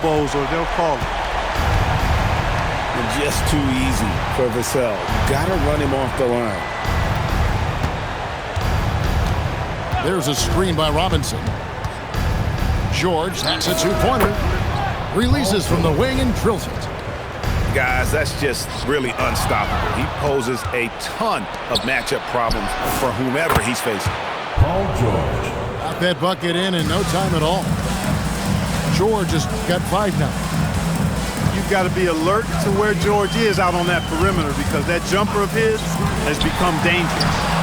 Bowls or they'll call it. And just too easy for Vassell. Gotta run him off the line. There's a screen by Robinson. George hacks a two-pointer. Releases from the wing and drills it. Guys, that's just really unstoppable. He poses a ton of matchup problems for whomever he's facing. Paul George. Got that bucket in no time at all. George has got 5 now. You've got to be alert to where George is out on that perimeter because that jumper of his has become dangerous.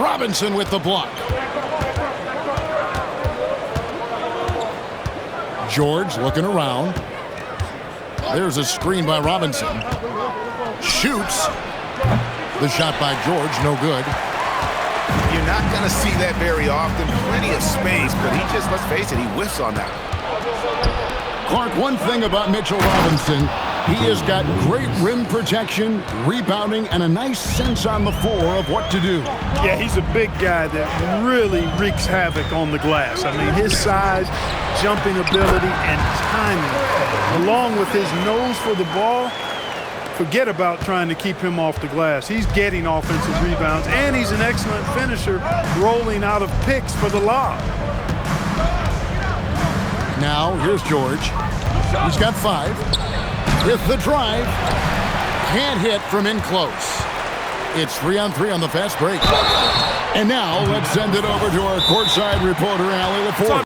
Robinson with the block. George looking around. There's a screen by Robinson. Shoots. The shot by George, no good. You're not going to see that very often. Plenty of space, but he just, let's face it, he whiffs on that. Clark, one thing about Mitchell Robinson, he has got great rim protection, rebounding, and a nice sense on the floor of what to do. Yeah, he's a big guy that really wreaks havoc on the glass. I mean, his size, jumping ability, and timing, along with his nose for the ball, forget about trying to keep him off the glass. He's getting offensive rebounds, and he's an excellent finisher rolling out of picks for the lob. Now, here's George. He's got 5. With the drive. Can't hit from in close. It's 3-on-3 on the fast break. And now, let's send it over to our courtside reporter, Allie Laporte.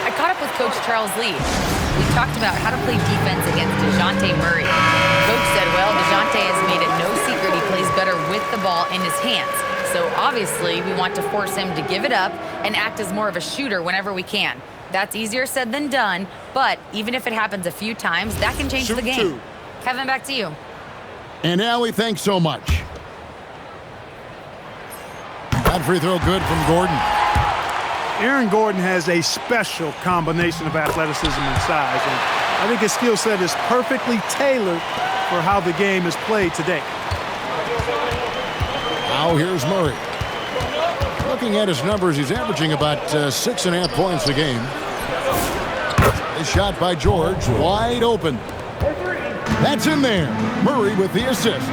I caught up with Coach Charles Lee. We talked about how to play defense against DeJounte Murray. Coach said, well, DeJounte has made it no secret he plays better with the ball in his hands. So obviously we want to force him to give it up and act as more of a shooter whenever we can. That's easier said than done, but even if it happens a few times, that can change the game. Kevin, back to you. And Allie, thanks so much. That free throw good from Gordon. Aaron Gordon has a special combination of athleticism and size, and I think his skill set is perfectly tailored for how the game is played today. Now here's Murray. Looking at his numbers, he's averaging about 6.5 points a game. A shot by George, wide open. That's in there. Murray with the assist.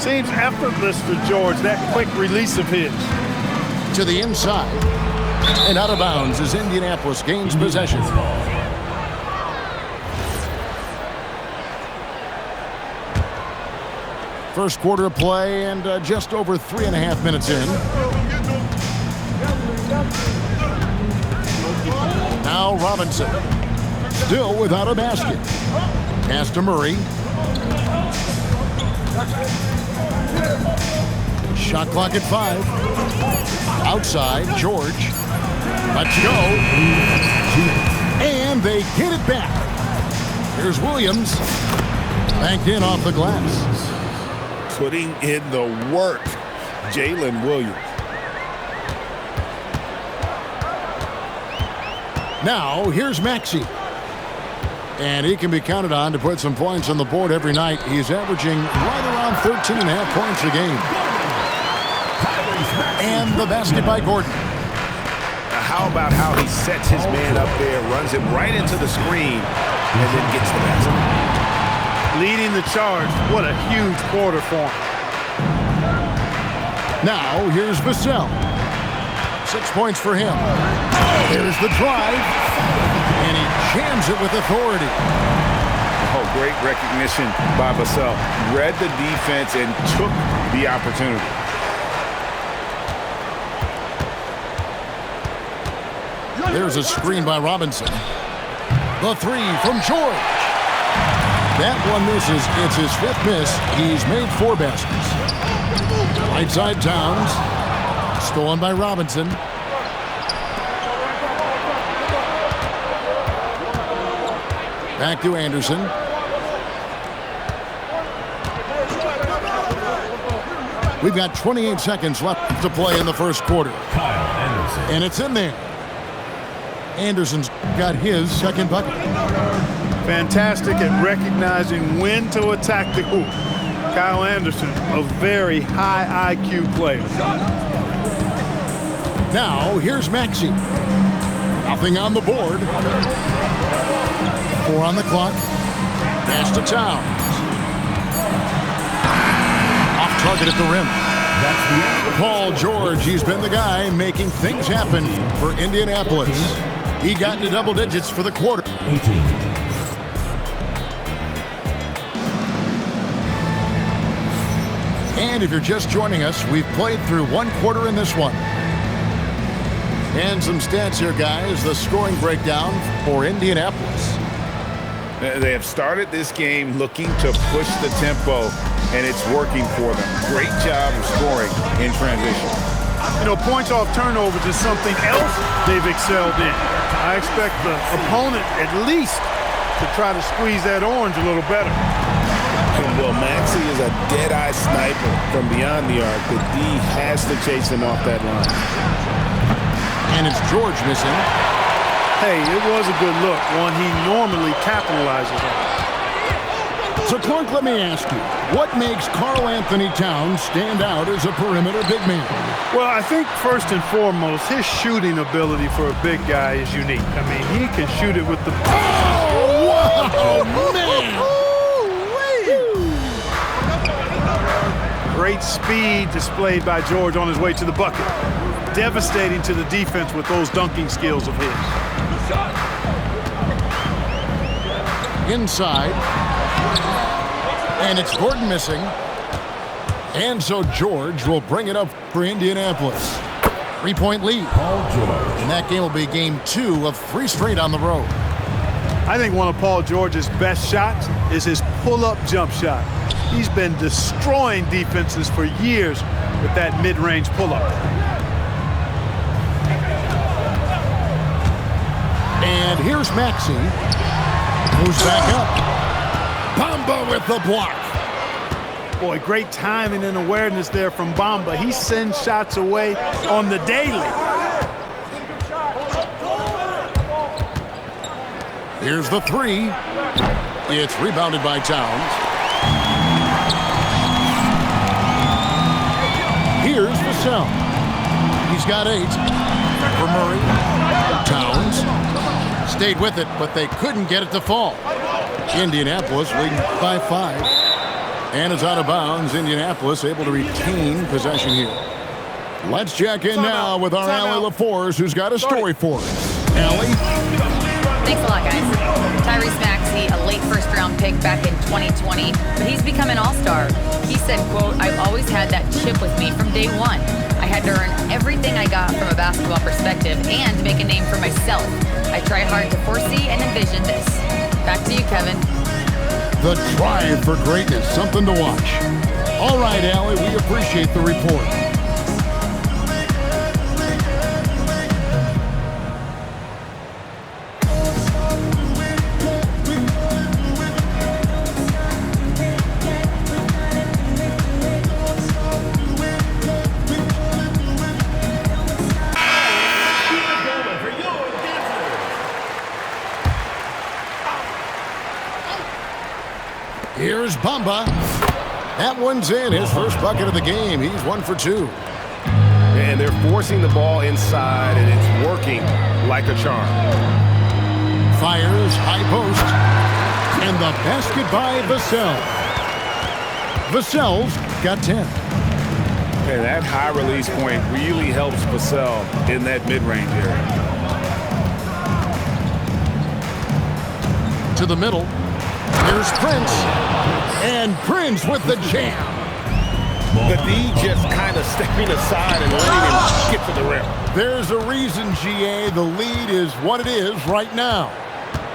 Seems effortless for George, that quick release of his. To the inside. And out of bounds as Indianapolis gains possession. First quarter of play and just over 3.5 minutes in. Now Robinson. Still without a basket. Pass to Murray. Shot clock at 5. Outside, George. Let's go. And they get it back. Here's Williams. Banked in off the glass. Putting in the work, Jalen Williams. Now, here's Maxey. And he can be counted on to put some points on the board every night. He's averaging right around 13.5 points a game. And the basket by Gordon. How about how he sets his man up there, runs him right into the screen, and then gets the basket. Leading the charge. What a huge quarter for him. Now, here's Vassell. 6 points for him. There's the drive. And he jams it with authority. Oh, great recognition by Vassell. Read the defense and took the opportunity. There's a screen by Robinson. The 3 from George. That one misses. It's his 5th miss. He's made 4 baskets. Right side Towns. Stolen by Robinson. Back to Anderson. We've got 28 seconds left to play in the first quarter. And it's in there. Anderson's got his 2nd bucket. Fantastic at recognizing when to attack the hoop. Kyle Anderson, a very high IQ player. Now, here's Maxey. Nothing on the board. 4 on the clock. Pass to Towns. Off target at the rim. Paul George, he's been the guy making things happen for Indianapolis. He got into double digits for the quarter. 18. And if you're just joining us, we've played through 1 quarter in this one. And some stats here, guys. The scoring breakdown for Indianapolis. They have started this game looking to push the tempo, and it's working for them. Great job of scoring in transition. You know, points off turnovers is something else they've excelled in. I expect the opponent at least to try to squeeze that orange a little better. Well, Maxey is a dead-eye sniper from beyond the arc. The D has to chase him off that line. And it's George missing. Hey, it was a good look, one he normally capitalizes on. So, Clark, let me ask you, what makes Karl Anthony Towns stand out as a perimeter big man? Well, I think first and foremost, his shooting ability for a big guy is unique. I mean, he can shoot it with the... Oh, man! Great speed displayed by George on his way to the bucket. Devastating to the defense with those dunking skills of his. Inside. And it's Gordon missing. And so George will bring it up for Indianapolis. 3-point lead. Paul George. And that game will be game 2 of 3 straight on the road. I think one of Paul George's best shots is his pull-up jump shot. He's been destroying defenses for years with that mid-range pull-up. And here's Maxey. Moves back up. Bamba with the block. Boy, great timing and awareness there from Bamba. He sends shots away on the daily. Here's the 3. It's rebounded by Towns. Here's Vassell. He's got 8. For Murray. Towns stayed with it, but they couldn't get it to fall. Indianapolis leading by 5. And it's out of bounds. Indianapolis able to retain possession here. Let's check in now with our Allie LaForce, who's got a story for us. Allie? Thanks a lot, guys. Tyrese Maxey, a late first-round pick back in 2020, but he's become an all-star. He said, quote, "I've always had that chip with me from day one. I had to earn everything I got from a basketball perspective and make a name for myself. I try hard to foresee and envision this." Back to you, Kevin. The drive for greatness, something to watch. All right, Allie, we appreciate the report. Here's Bamba. That one's in. His first bucket of the game. He's 1 for 2. And they're forcing the ball inside, and it's working like a charm. Fires, high post. And the basket by Vassell. Vassell's got 10. And that high release point really helps Vassell in that mid-range area. To the middle. Here's Prince. And Prince with the jam. The D just kind of stepping aside and letting him get to the rim. There's a reason, GA, the lead is what it is right now.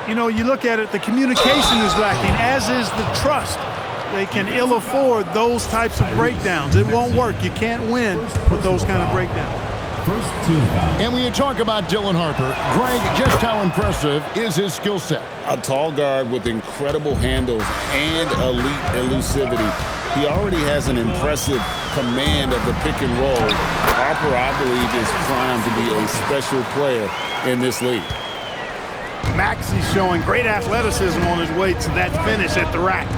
You know, you look at it, the communication is lacking, as is the trust. They can ill afford those types of breakdowns. It won't work. You can't win with those kind of breakdowns. And when you talk about Dylan Harper, Greg, just how impressive is his skill set? A tall guard with incredible handles and elite elusivity. He already has an impressive command of the pick and roll. Harper, I believe, is primed to be a special player in this league. Maxey's showing great athleticism on his way to that finish at the rack.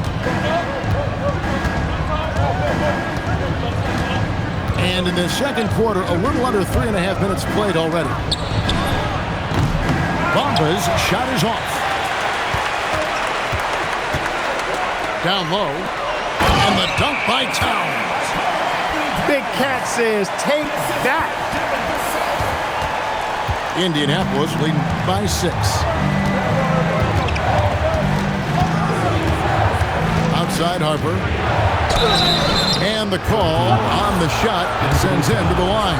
And in the second quarter, a little under 3.5 minutes played already. Bamba's shot is off. Down low. And the dunk by Towns. Big Cat says, take that. Indianapolis leading by 6. Outside Harper. And the call on the shot sends him to the line.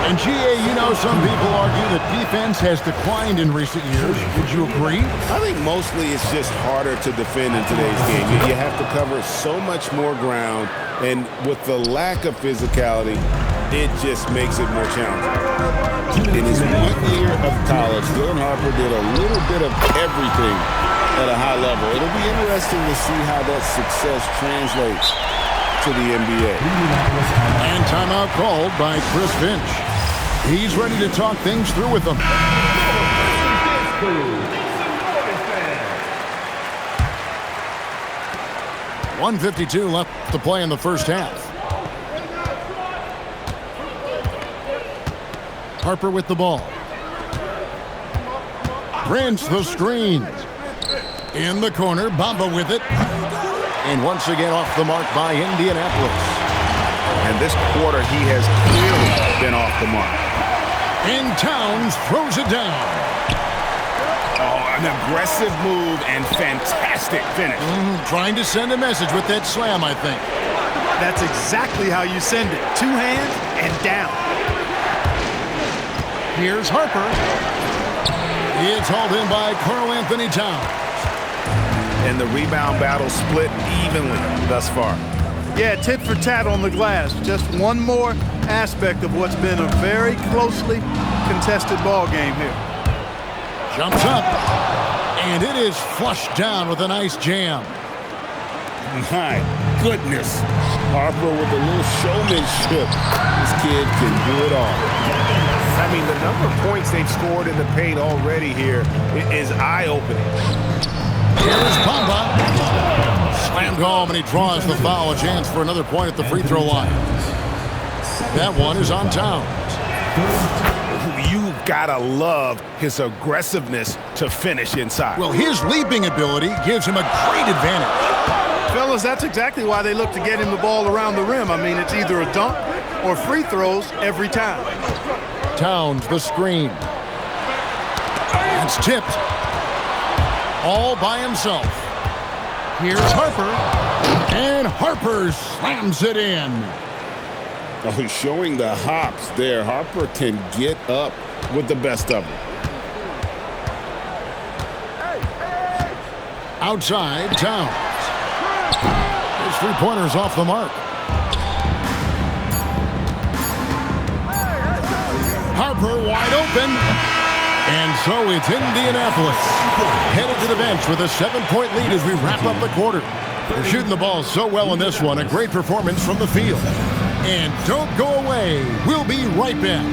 And GA, you know, some people argue that defense has declined in recent years. Would you agree? I think mostly it's just harder to defend in today's game. You have to cover so much more ground, and with the lack of physicality, it just makes it more challenging. In his 1 year of college, Dylan Harper did a little bit of everything at a high level. It'll be interesting to see how that success translates to the NBA. And timeout called by Chris Finch. He's ready to talk things through with them. 1:52 left to play in the first half. Harper with the ball. Prince the screen. In the corner, Bamba with it. And once again off the mark by Indianapolis. And this quarter, he has clearly been off the mark. And Towns throws it down. Oh, an aggressive move and fantastic finish. Trying to send a message with that slam, I think. That's exactly how you send it. 2 hands and down. Here's Harper. It's hauled in by Karl-Anthony Towns. And the rebound battle split evenly thus far. Yeah, tit for tat on the glass. Just one more aspect of what's been a very closely contested ball game here. Jumps up. And it is flushed down with a nice jam. My goodness. Harper with a little showmanship. This kid can do it all. I mean, the number of points they've scored in the paint already here is eye-opening. Here's Bamba. Slammed home, and he draws the foul. A chance for another point at the free throw line. That one is on Towns. You've got to love his aggressiveness to finish inside. Well, his leaping ability gives him a great advantage. Fellas, that's exactly why they look to get him the ball around the rim. I mean, it's either a dunk or free throws every time. Towns, the screen. It's tipped. All by himself. Here's Harper. And Harper slams it in. Oh, showing the hops there. Harper can get up with the best of them. Outside, Towns. His three-pointer's off the mark. Harper wide open. And so it's Indianapolis headed to the bench with a 7-point lead as we wrap up the quarter. They're shooting the ball so well in this one. A great performance from the field. And don't go away. We'll be right back.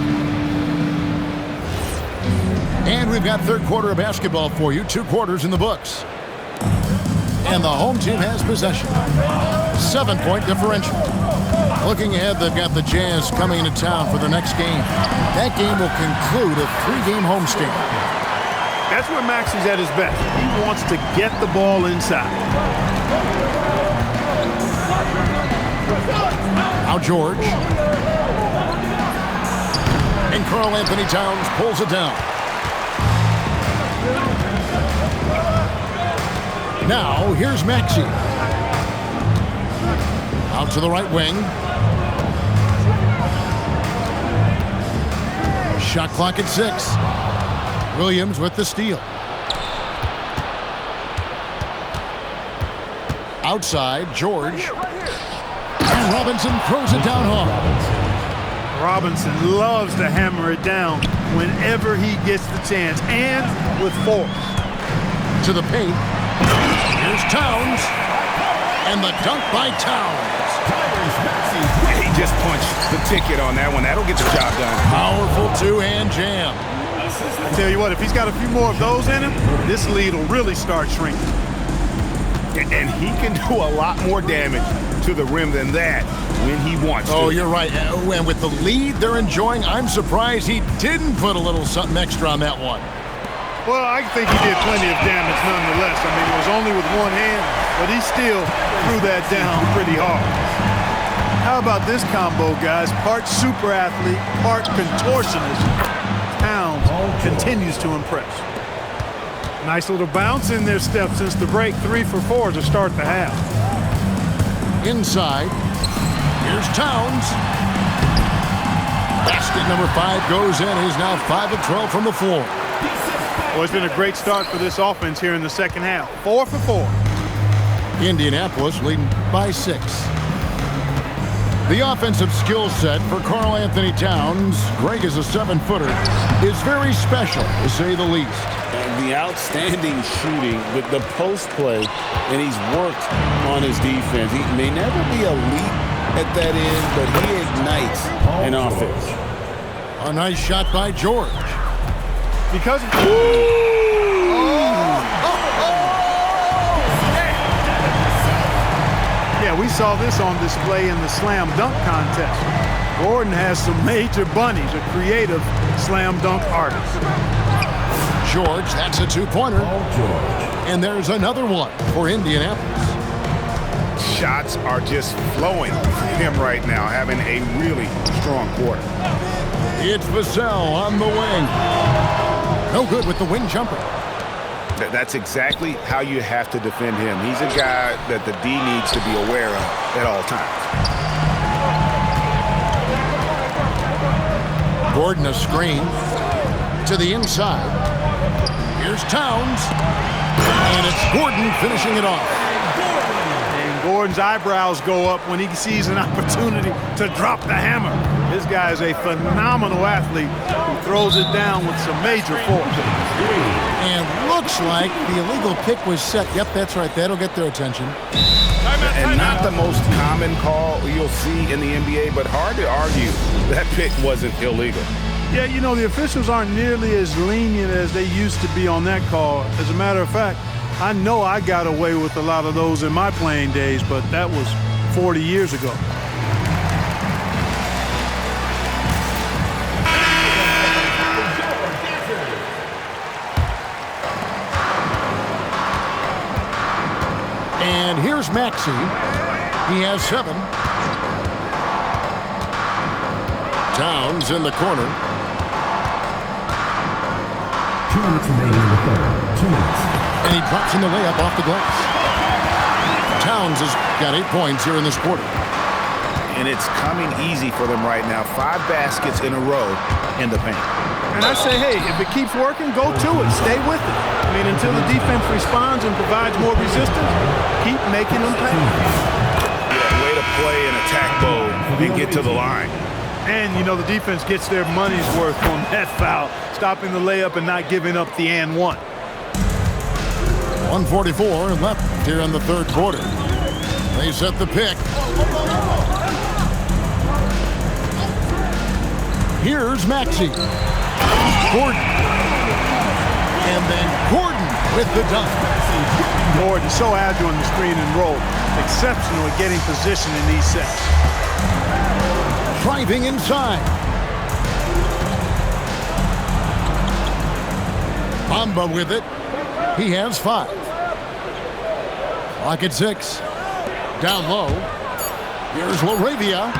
And we've got third quarter of basketball for you. 2 quarters in the books. And the home team has possession. 7-point differential. Looking ahead, they've got the Jazz coming into town for the next game. That game will conclude a 3-game homestand. That's where Maxey's at his best. He wants to get the ball inside. Now George. And Karl-Anthony Towns pulls it down. Now here's Maxey. Out to the right wing. Shot clock at 6. Williams with the steal. Outside, George. And Robinson throws it down hard. Robinson loves to hammer it down whenever he gets the chance, and with force. To the paint. Here's Towns. And the dunk by Towns. He just punched the ticket on that one. That'll get the job done. Powerful two-hand jam. I tell you what, if he's got a few more of those in him, this lead will really start shrinking. And he can do a lot more damage to the rim than that when he wants to. Oh, you're right. And with the lead they're enjoying, I'm surprised he didn't put a little something extra on that one. Well, I think he did plenty of damage nonetheless. I mean, it was only with one hand, but he still threw that down pretty hard. How about this combo, guys? Part super athlete, part contortionist. Towns continues to impress. Nice little bounce in their step since the break. 3 for 4 to start the half. Inside. Here's Towns. Basket number 5 goes in. He's now 5 of 12 from the floor. Well, it's been a great start for this offense here in the second half. 4 for 4. Indianapolis leading by 6. The offensive skill set for Karl Anthony Towns, Greg is a 7-footer, is very special, to say the least. And the outstanding shooting with the post play, and he's worked on his defense. He may never be elite at that end, but he ignites an offense. A nice shot by George. Because of yeah, we saw this on display in the slam dunk contest. Gordon has some major bunnies, a creative slam dunk artist. George, that's a 2-pointer. And there's another one for Indianapolis. Shots are just flowing from him right now, having a really strong quarter. It's Vassell on the wing. No good with the wing jumper. That's exactly how you have to defend him. He's a guy that the D needs to be aware of at all times. Gordon a screen to the inside. Here's Towns. And it's Gordon finishing it off. And Gordon's eyebrows go up when he sees an opportunity to drop the hammer. This guy is a phenomenal athlete who throws it down with some major force. And looks like the illegal pick was set. Yep, that's right. That'll get their attention. And not the most common call you'll see in the NBA, but hard to argue that pick wasn't illegal. Yeah, you know, the officials aren't nearly as lenient as they used to be on that call. As a matter of fact, I know I got away with a lot of those in my playing days, but that was 40 years ago. And here's Maxey. He has 7. Towns in the corner. 2 minutes remaining in the third. 2 minutes. And he drops in the layup off the glass. Towns has got 8 points here in this quarter. And it's coming easy for them right now. 5 baskets in a row in the paint. And I say, hey, if it keeps working, go to it. Stay with it. I mean, until the defense responds and provides more resistance, keep making them pay. Yeah, way to play and attack mode and get to the line. And, you know, the defense gets their money's worth on that foul, stopping the layup and not giving up the and one. 1:44 left here in the third quarter. They set the pick. Here's Maxey. Gordon. And then Gordon with the dunk. Gordon, so agile in the screen and roll. Exceptional at getting position in these sets. Driving inside. Bamba with it. He has 5. Clock at 6. Down low. Here's Laravia.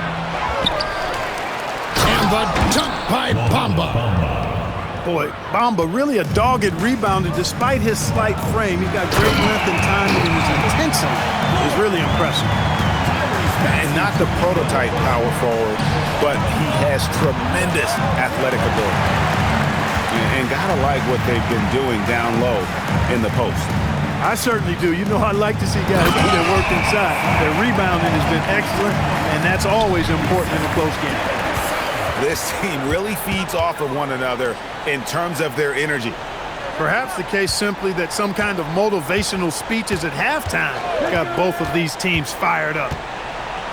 And the dunk by Bamba. Boy, Bamba really a dogged rebounder despite his slight frame. He's got great length and timing, and his intensity is really impressive. And not the prototype power forward, but he has tremendous athletic ability. And gotta like what they've been doing down low in the post. I certainly do. You know, I like to see guys do their work inside. Their rebounding has been excellent, and that's always important in a close game. This team really feeds off of one another in terms of their energy. Perhaps the case simply that some kind of motivational speeches at halftime got both of these teams fired up.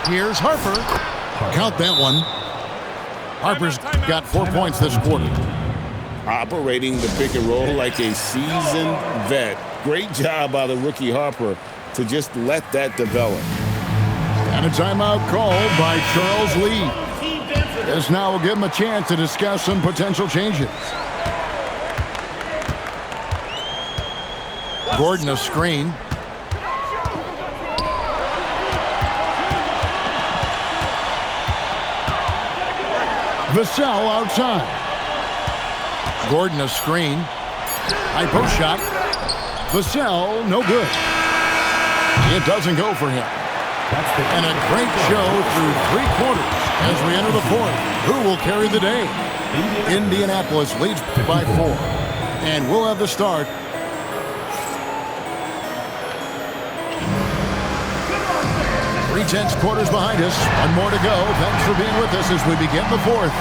Here's Harper. Count that one. Harper's got 4 points this quarter. Operating the pick and roll like a seasoned vet. Great job by the rookie Harper to just let that develop. And a timeout called by Charles Lee. This now will give him a chance to discuss some potential changes. Gordon a screen. Vassell outside. Gordon a screen. High post shot. Vassell, no good. It doesn't go for him. And a great show through 3 quarters as we enter the fourth. Who will carry the day? Indianapolis leads by 4. And we'll have the start. Three-tenths quarters behind us. One more to go. Thanks for being with us as we begin the fourth.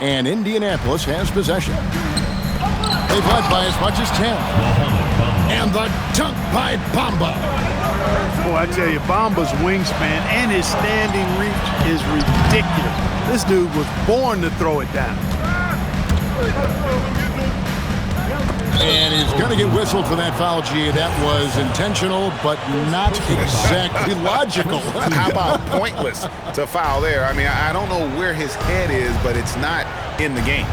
And Indianapolis has possession. They've led by as much as 10. And the dunk by Bamba. Boy, I tell you, Bamba's wingspan and his standing reach is ridiculous. This dude was born to throw it down. And he's going to get whistled for that foul, G. That was intentional, but not exactly logical. How about pointless to foul there? I mean, I don't know where his head is, but it's not in the game.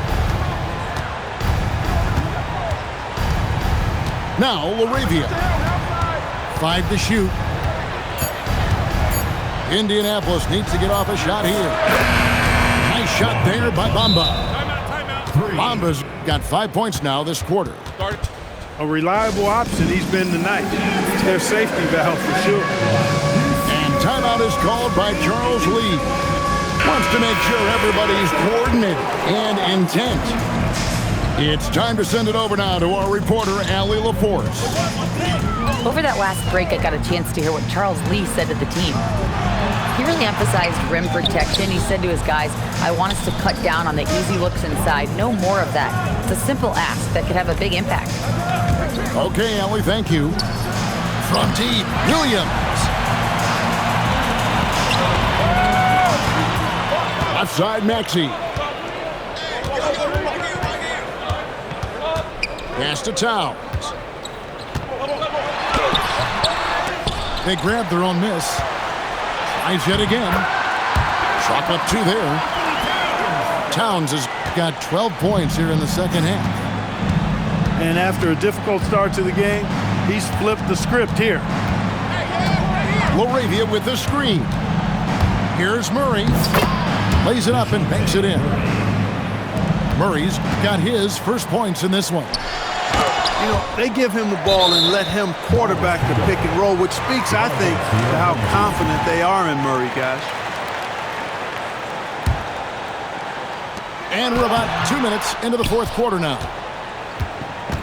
Now, Laravia. 5 to shoot. Indianapolis needs to get off a shot here. Nice shot there by Bamba. Bamba's got 5 points now this quarter. A reliable option he's been tonight. He's their safety valve for sure. And timeout is called by Charles Lee. Wants to make sure everybody's coordinated and intent. It's time to send it over now to our reporter, Allie LaForce. Over that last break, I got a chance to hear what Charles Lee said to the team. He really emphasized rim protection. He said to his guys, I want us to cut down on the easy looks inside. No more of that. It's a simple ask that could have a big impact. Okay, Allie, thank you. From deep, Williams. Left side, Maxey. Pass to Towns. They grabbed their own miss. Tries yet again. Chalk up 2 there. Towns has got 12 points here in the second half. And after a difficult start to the game, he's flipped the script here. Laravia with the screen. Here's Murray. Lays it up and banks it in. Murray's got his first points in this one. You know, they give him the ball and let him quarterback the pick and roll, which speaks, I think, to how confident they are in Murray, guys. And we're about 2 minutes into the fourth quarter now.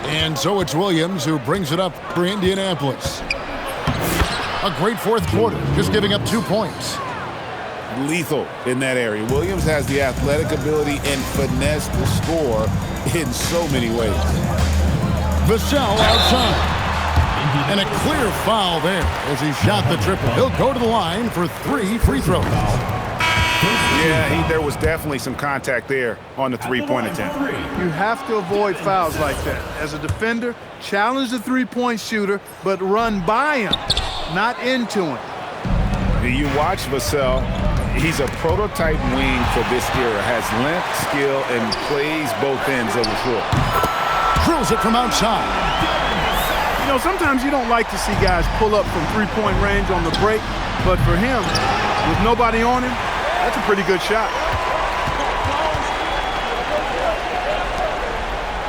And so it's Williams who brings it up for Indianapolis. A great fourth quarter, just giving up 2 points. Lethal in that area. Williams has the athletic ability and finesse to score in so many ways. Vassell outside. And a clear foul there as he shot the triple. He'll go to the line for 3 free throws. Yeah, there was definitely some contact there on the three-point attempt. You have to avoid fouls like that. As a defender, challenge the three-point shooter, but run by him, not into him. You watch Vassell. He's a prototype wing for this era. Has length, skill, and plays both ends of the floor. Drills it from outside. You know, sometimes you don't like to see guys pull up from three-point range on the break, but for him, with nobody on him, that's a pretty good shot.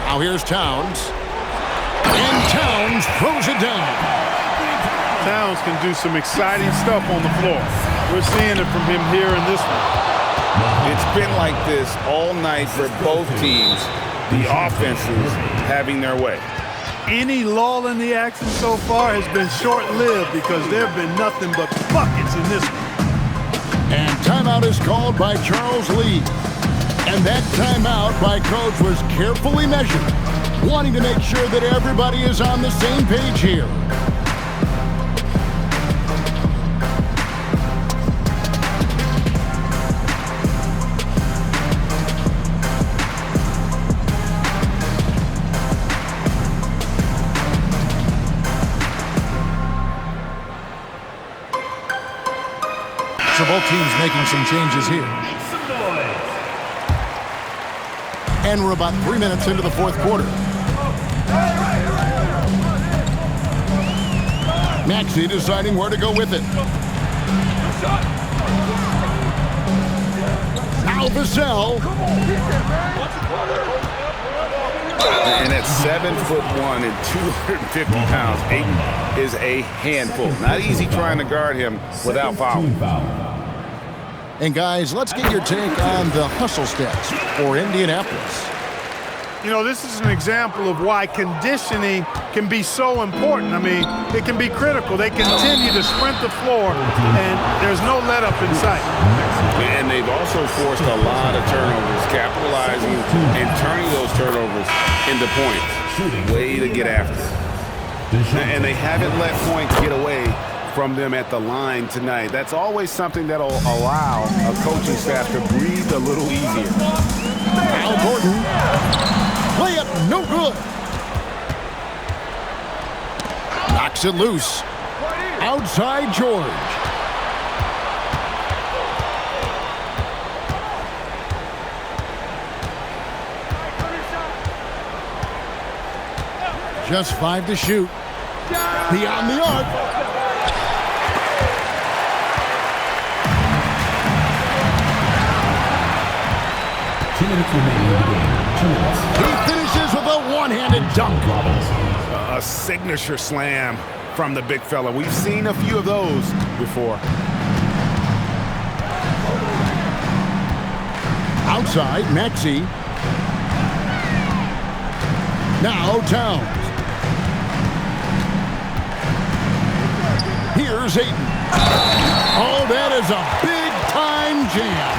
Now here's Towns. And Towns throws it down. Towns can do some exciting stuff on the floor. We're seeing it from him here in this one. It's been like this all night for both teams. The offenses having their way. Any lull in the action so far has been short-lived because there have been nothing but buckets in this one. And timeout is called by Charles Lee. And that timeout by Coach was carefully measured, wanting to make sure that everybody is on the same page here. So both teams making some changes here. And we're about 3 minutes into the fourth quarter. Maxey deciding where to go with it. Now Vassell. And at 7'1" and 250 pounds, Ayton is a handful. Not easy trying to guard him without fouling. And guys, let's get your take on the hustle stats for Indianapolis. You know, this is an example of why conditioning can be so important. I mean, it can be critical. They continue to sprint the floor, and there's no let-up in sight. And they've also forced a lot of turnovers, capitalizing and turning those turnovers into points. Way to get after it. And they haven't let points get away from them at the line tonight. That's always something that'll allow a coaching staff to breathe a little easier. Al Gordon. Layup no good. Knocks it loose. Outside George. Just 5 to shoot. Beyond the arc. 2 minutes remaining in the game. 2 minutes. He finishes with a one-handed dunk. A signature slam from the big fella. We've seen a few of those before. Outside, Maxey. Now Towns. Here's Ayton. Oh, that is a big-time jam.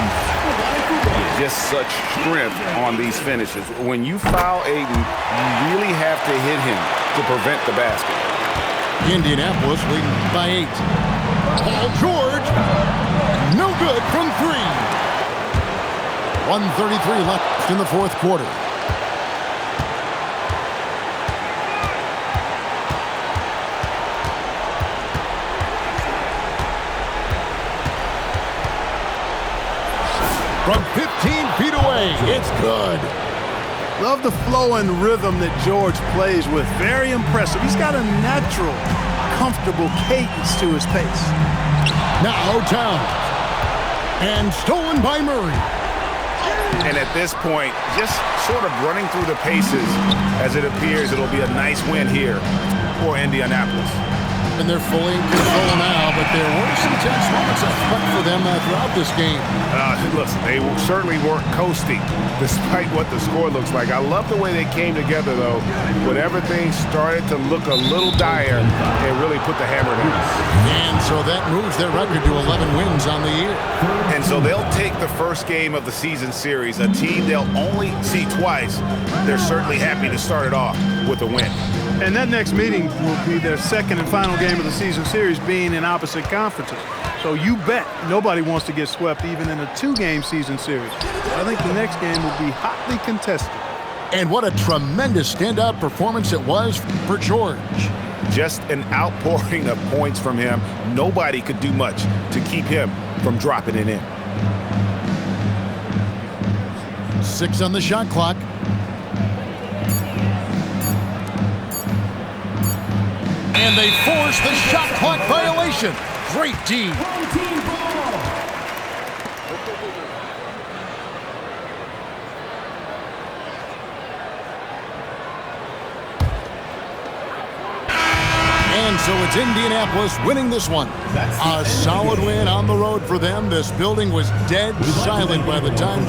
Just such strength on these finishes. When you foul Ayton, you really have to hit him to prevent the basket. Indianapolis leading by 8. Paul George. No good from 3. 1:33 left in the fourth quarter. From 15 feet away, it's good. Love the flow and rhythm that George plays with. Very impressive. He's got a natural, comfortable cadence to his pace. Now Towns. And stolen by Murray. And at this point, just sort of running through the paces as it appears it'll be a nice win here for Indianapolis. And they're fully in control now, but there were some tense moments I thought for them throughout this game. Listen, they certainly weren't coasting despite what the score looks like. I love the way they came together, though. When everything started to look a little dire, they really put the hammer down. And so that moves their record to 11 wins on the year. And so they'll take the first game of the season series, a team they'll only see twice. They're certainly happy to start it off with a win. And that next meeting will be their second and final game of the season series, being in opposite conferences. So you bet nobody wants to get swept even in a 2-game season series. I think the next game will be hotly contested. And what a tremendous standout performance it was for George. Just an outpouring of points from him. Nobody could do much to keep him from dropping it in. 6 on the shot clock. And they force the shot clock violation. Great D. And So it's Indianapolis winning this one. A solid win on the road for them. This building was dead silent by the time